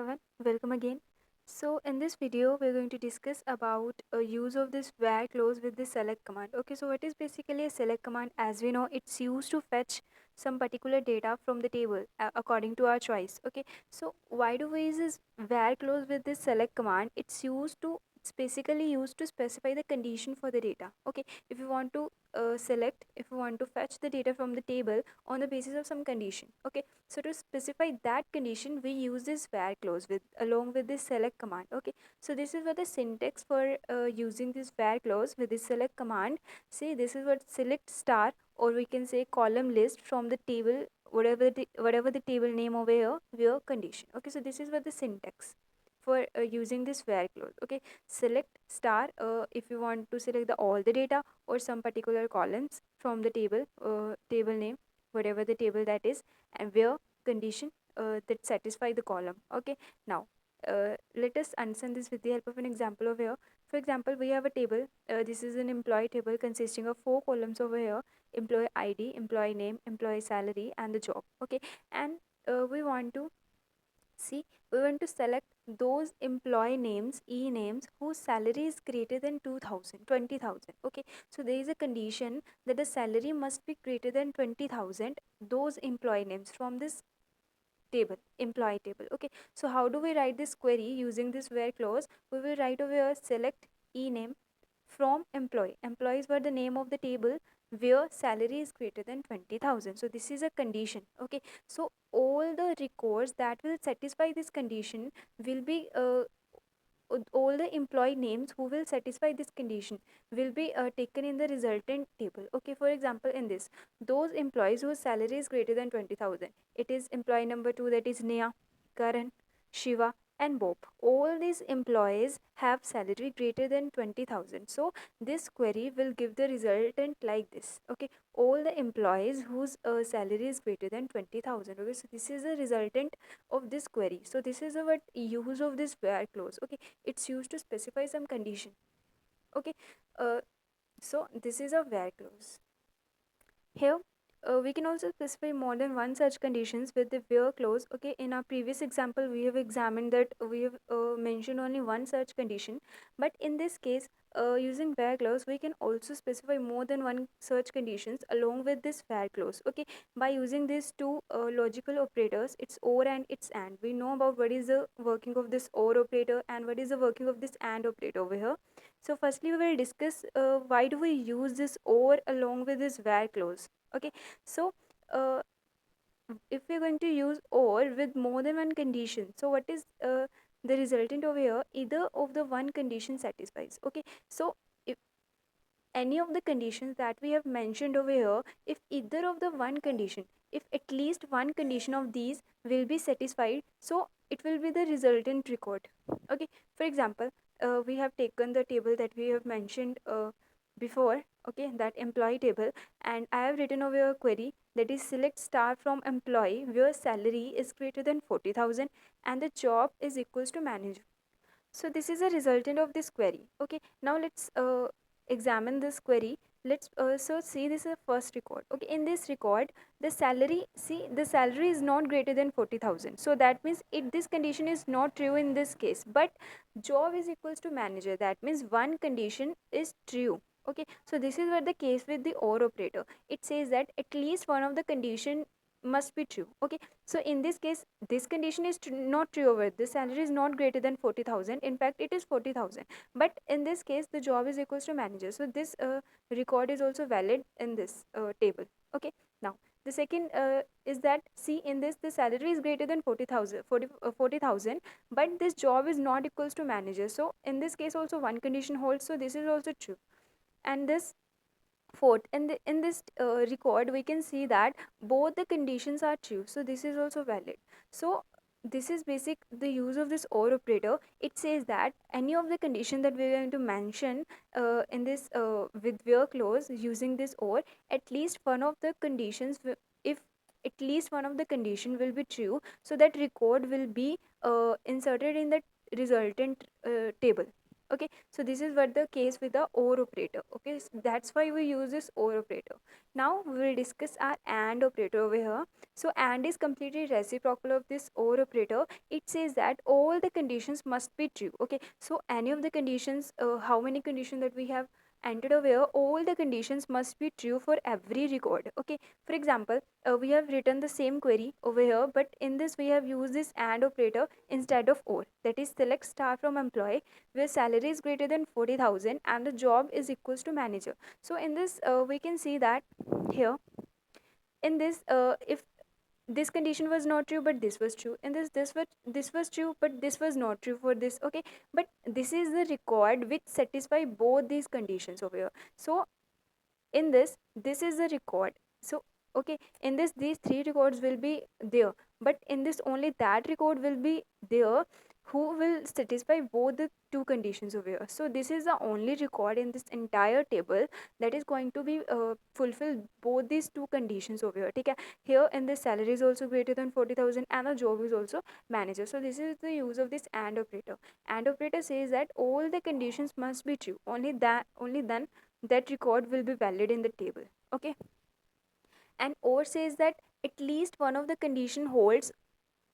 everyone, welcome again. So in this video we're going to discuss about a use of this where clause with the select command. Okay, so what is basically a select command? As we know, it's used to fetch some particular data from the table according to our choice. Okay, so why do we use this where clause with this select command? It's basically used to specify the condition for the data. Okay, if you want to if you want to fetch the data from the table on the basis of some condition. Okay, so to specify that condition, we use this where clause with along with this select command. Okay, so this is what the syntax for using this where clause with this select command. Say this is what select star, or we can say column list from the table, whatever the table name over here, where condition. Okay, so this is what the syntax for using this where clause. Okay, select star if you want to select the all the data or some particular columns from the table name, whatever the table that is, and where condition that satisfy the column. Okay, now let us understand this with the help of an example over here. For example, we have a table. This is an employee table consisting of 4 columns over here: employee ID, employee name, employee salary, and the job. Okay, and we want to see, we want to select those employee names, e names, whose salary is greater than 20,000. Okay, so there is a condition that the salary must be greater than 20,000, those employee names from this table, employee table. Okay, so how do we write this query using this where clause? We will write over here select e name from employee. Employees were the name of the table where salary is greater than 20,000. So this is a condition. Okay, so all the records that will satisfy this condition will be all the employee names who will satisfy this condition will be taken in the resultant table. Okay, for example, in this, those employees whose salary is greater than 20,000, it is employee number 2, that is Neha, Karan, Shiva, and Bob. All these employees have salary greater than 20,000. So this query will give the resultant like this. Okay, all the employees whose salary is greater than 20,000. Okay, so this is the resultant of this query. So this is what use of this where clause. Okay, it's used to specify some condition. Okay, uh, so this is a where clause. Here, we can also specify more than one such conditions with the where clause. Okay, in our previous example, we have examined that we have mentioned only one such condition, but in this case, using where clause, we can also specify more than one such conditions along with this where clause. Okay, by using these two logical operators, it's or and it's and. We know about what is the working of this or operator and what is the working of this and operator over here. So firstly, we will discuss why do we use this or along with this where clause. Okay, so uh, if we're going to use or with more than one condition, so what is the resultant over here? Either of the one condition satisfies. Okay, so if any of the conditions that we have mentioned over here, if either of the one condition, if at least one condition of these will be satisfied, so it will be the resultant record. Okay, for example, we have taken the table that we have mentioned before. Okay, that employee table, and I have written over a query that is select star from employee where salary is greater than 40,000 and the job is equals to manager. So this is a resultant of this query. Okay, now let's examine this query. Let's so see, this is the first record. Okay, in this record, the salary, see, the salary is not greater than 40,000. So that means this condition is not true in this case. But job is equals to manager. That means one condition is true. Okay, so this is what the case with the or operator. It says that at least one of the condition must be true. Okay, so in this case, this condition is not true over it. The salary is not greater than 40,000. In fact, it is 40,000. But in this case, the job is equals to manager. So this record is also valid in this table. Okay. Now, the second is that, see, in this, the salary is greater than 40,000, but this job is not equals to manager. So in this case also one condition holds. So this is also true. And this fourth, in this record, we can see that both the conditions are true. So this is also valid. So this is basic the use of this or operator. It says that any of the condition that we are going to mention in this with where clause using this or, at least one of the conditions if at least one of the condition will be true, so that record will be inserted in the resultant table. Okay, so this is what the case with the or operator. Okay, so that's why we use this or operator. Now we will discuss our and operator over here. So and is completely reciprocal of this or operator. It says that all the conditions must be true. Okay, so any of the conditions, how many conditions that we have entered over here, all the conditions must be true for every record. Okay, for example, we have written the same query over here, but in this we have used this and operator instead of or, that is select star from employee where salary is greater than 40,000 and the job is equals to manager. So in this we can see that here in this, if this condition was not true but this was true, and this was true but this was not true for this. Okay, but this is the record which satisfy both these conditions over here. So in this is the record. So okay, in this these three records will be there, but in this only that record will be there who will satisfy both the two conditions over here. So this is the only record in this entire table that is going to be fulfill both these two conditions over here. Okay, here in this salary is also greater than 40,000 and the job is also manager. So this is the use of this and operator. And operator says that all the conditions must be true, only then that record will be valid in the table. Okay, and or says that at least one of the condition holds.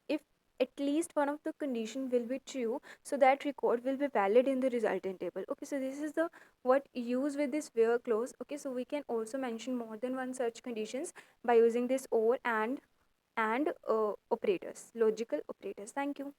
If at least one of the condition will be true, so that record will be valid in the resultant table. Okay, so this is the what use with this where clause. Okay, so we can also mention more than one such conditions by using this or and operators, logical operators. Thank you.